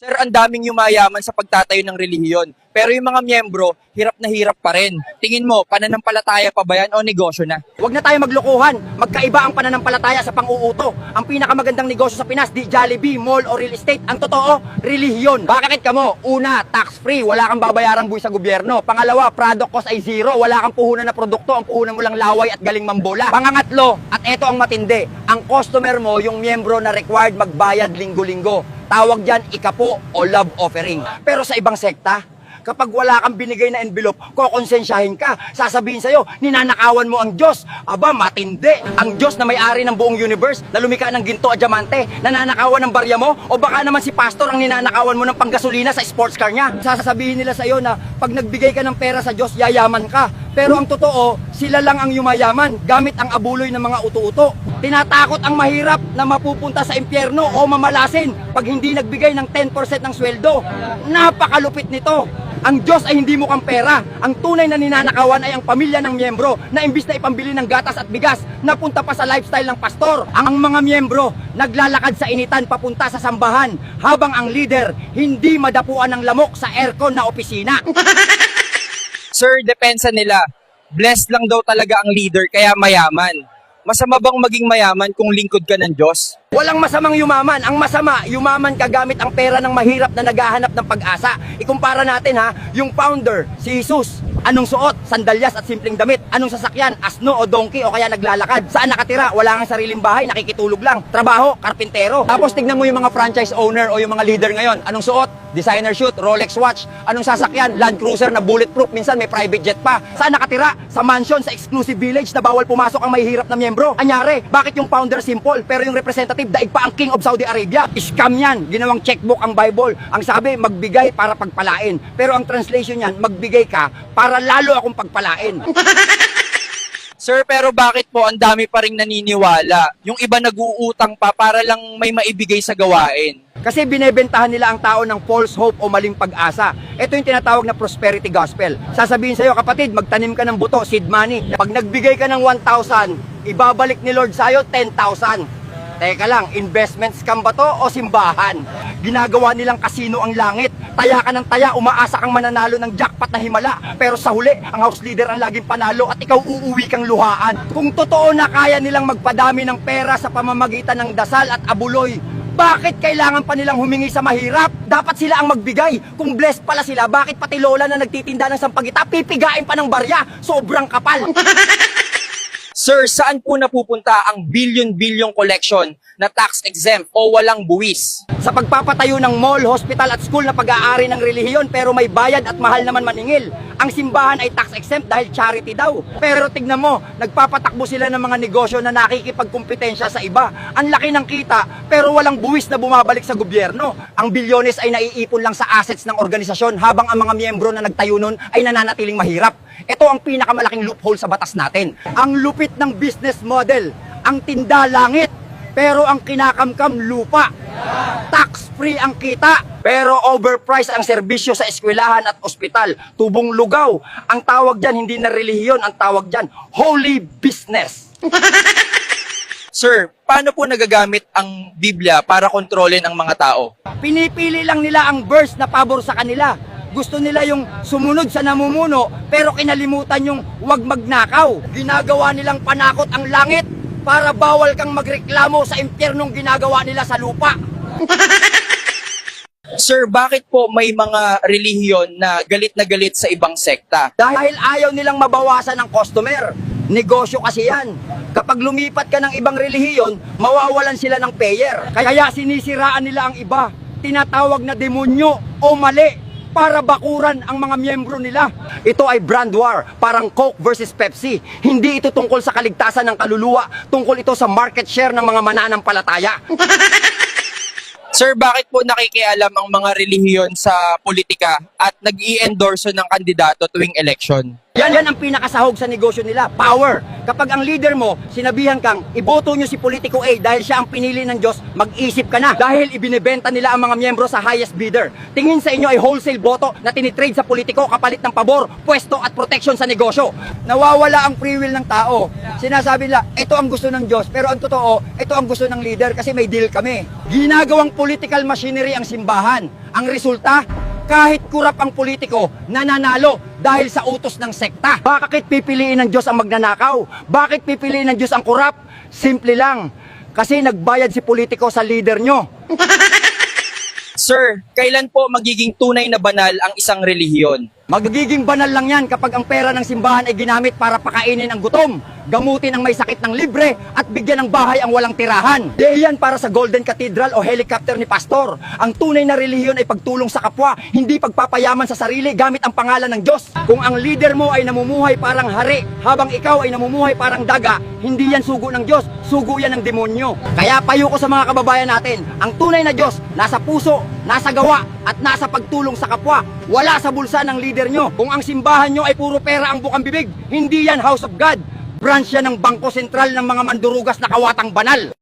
Sir, ang daming yumayaman sa pagtatayo ng relihiyon. Pero yung mga miyembro, hirap na hirap pa rin. Tingin mo, pananampalataya pa ba yan o negosyo na? Huwag na tayo maglokohan. Magkaiba ang pananampalataya sa pang-uuto. Ang pinakamagandang negosyo sa Pinas, di Jollibee, mall o real estate. Ang totoo, relihiyon. Bakit ka mo? Una, tax-free. Wala kang babayarang buwis sa gobyerno. Pangalawa, product cost ay zero. Wala kang puhunan na produkto. Ang puhunan mo lang laway at galing mambola. Pangangatlo, at eto ang matindi, ang customer mo, yung miyembro na required magbayad linggo-linggo. Tawag dyan, ikapo o love offering. Pero sa ibang sekta, kapag wala kang binigay na envelope, kokonsensyahin ka. Sasabihin sa'yo, ninanakawan mo ang Diyos. Aba, matindi. Ang Diyos na may-ari ng buong universe, na lumikha ng ginto at diamante, nananakawan ng barya mo? O baka naman si pastor ang ninanakawan mo ng panggasolina sa sports car niya? Sasabihin nila sa'yo na pag nagbigay ka ng pera sa Diyos, yayaman ka. Pero ang totoo, sila lang ang yumayaman gamit ang abuloy ng mga uto-uto. Tinatakot ang mahirap na mapupunta sa impyerno o mamalasin pag hindi nagbigay ng 10% ng sweldo. Napakalupit nito. Ang Diyos ay hindi mukhang pera. Ang tunay na ninanakawan ay ang pamilya ng miyembro na imbis na ipambili ng gatas at bigas, napunta pa sa lifestyle ng pastor. Ang mga miyembro naglalakad sa initan papunta sa sambahan habang ang leader hindi madapuan ng lamok sa aircon na opisina. Sir, depensa nila. Blessed lang daw talaga ang leader kaya mayaman. Masama bang maging mayaman kung lingkod ka ng Diyos? Walang masamang yumaman. Ang masama, yumaman ka gamit ang pera ng mahirap na naghahanap ng pag-asa. Ikumpara natin yung founder, si Jesus. Anong suot? Sandalyas at simpleng damit. Anong sasakyan? Asno o donkey o kaya naglalakad? Saan nakatira? Wala kang sariling bahay, nakikitulog lang. Trabaho, karpintero. Tapos tignan mo yung mga franchise owner o yung mga leader ngayon. Anong suot? Designer shoot, Rolex watch. Anong sasakyan? Land Cruiser na bulletproof. Minsan may private jet pa. Saan nakatira? Sa mansion, sa exclusive village na bawal pumasok ang mahihirap na miyembro. Anyari, bakit yung founder simple pero yung representative daig pa ang King of Saudi Arabia? Scam yan. Ginawang checkbook ang Bible. Ang sabi, magbigay para pagpalain. Pero ang translation yan, magbigay ka para lalo akong pagpalain. Sir, pero bakit po ang dami pa ring naniniwala? Yung iba nag-uutang pa para lang may maibigay sa gawain. Kasi binebentahan nila ang tao ng false hope o maling pag-asa. Ito yung tinatawag na prosperity gospel. Sasabihin sa'yo, kapatid, magtanim ka ng buto, seed money. Pag nagbigay ka ng 1,000, ibabalik ni Lord sa'yo 10,000. Teka lang, investment scam ba to o simbahan? Ginagawa nilang kasino ang langit. Taya ka ng taya, umaasa kang mananalo ng jackpot na himala. Pero sa huli, ang house leader ang laging panalo at ikaw uuwi kang luhaan. Kung totoo na kaya nilang magpadami ng pera sa pamamagitan ng dasal at abuloy, bakit kailangan pa nilang humingi sa mahirap? Dapat sila ang magbigay. Kung blessed pala sila, bakit pati lola na nagtitinda ng sampagita, pipigain pa ng barya? Sobrang kapal. Sir, saan po napupunta ang billion-billion collection na tax-exempt o walang buwis? Sa pagpapatayo ng mall, hospital at school na pag-aari ng relihiyon pero may bayad at mahal naman maningil. Ang simbahan ay tax-exempt dahil charity daw. Pero tignan mo, nagpapatakbo sila ng mga negosyo na nakikipagkumpetensya sa iba. Ang laki ng kita pero walang buwis na bumabalik sa gobyerno. Ang bilyones ay naiipon lang sa assets ng organisasyon habang ang mga miyembro na nagtayo nun ay nananatiling mahirap. Ito ang pinakamalaking loophole sa batas natin. Ang lupit ng business model, ang tinda langit, pero ang kinakamkam lupa. Tax-free ang kita, pero overpriced ang serbisyo sa eskwelahan at ospital. Tubong lugaw. Ang tawag dyan, hindi na relihiyon, ang tawag dyan, holy business. Sir, paano po nagagamit ang Biblia para kontrolin ang mga tao? Pinipili lang nila ang verse na pabor sa kanila. Gusto nila yung sumunod sa namumuno, pero kinalimutan yung huwag magnakaw. Ginagawa nilang panakot ang langit para bawal kang magreklamo sa impyernong ginagawa nila sa lupa. Sir, bakit po may mga relihiyon na galit sa ibang sekta? Dahil ayaw nilang mabawasan ng customer. Negosyo kasi yan. Kapag lumipat ka ng ibang relihiyon, mawawalan sila ng payer. Kaya sinisiraan nila ang iba. Tinatawag na demonyo o mali para bakuran ang mga miyembro nila. Ito ay brand war, parang Coke versus Pepsi. Hindi ito tungkol sa kaligtasan ng kaluluwa, tungkol ito sa market share ng mga mananampalataya. Sir, bakit po nakikialam ang mga relihiyon sa politika at nag-i-endorso ng kandidato tuwing election? Yan ang pinakasahog sa negosyo nila, power. Kapag ang leader mo, sinabihan kang, iboto nyo si politiko A dahil siya ang pinili ng Diyos, mag-isip ka na. Dahil ibinebenta nila ang mga miyembro sa highest bidder. Tingin sa inyo ay wholesale boto na tinitrade sa politiko kapalit ng pabor, pwesto at protection sa negosyo. Nawawala ang free will ng tao. Sinasabi nila, ito ang gusto ng Diyos, pero ang totoo, ito ang gusto ng leader kasi may deal kami. Ginagawang political machinery ang simbahan. Ang resulta, kahit kurap ang politiko, nananalo dahil sa utos ng sekta. Bakit pipiliin ng Diyos ang magnanakaw? Bakit pipiliin ng Diyos ang kurap? Simple lang, kasi nagbayad si politiko sa leader nyo. Sir, kailan po magiging tunay na banal ang isang relihiyon? Magiging banal lang yan kapag ang pera ng simbahan ay ginamit para pakainin ang gutom, gamutin ang may sakit ng libre, at bigyan ng bahay ang walang tirahan. Di yan para sa Golden Cathedral o helicopter ni Pastor. Ang tunay na relihiyon ay pagtulong sa kapwa, hindi pagpapayaman sa sarili gamit ang pangalan ng Diyos. Kung ang leader mo ay namumuhay parang hari, habang ikaw ay namumuhay parang daga, hindi yan sugo ng Diyos, sugo yan ng demonyo. Kaya payo ko sa mga kababayan natin, ang tunay na Diyos nasa puso, nasa gawa, at nasa pagtulong sa kapwa. Wala sa bulsa ng leader nyo. Kung ang simbahan nyo ay puro pera ang bukang bibig, hindi yan House of God. Branch yan ng Bangko Sentral ng mga mandurugas na kawatang banal.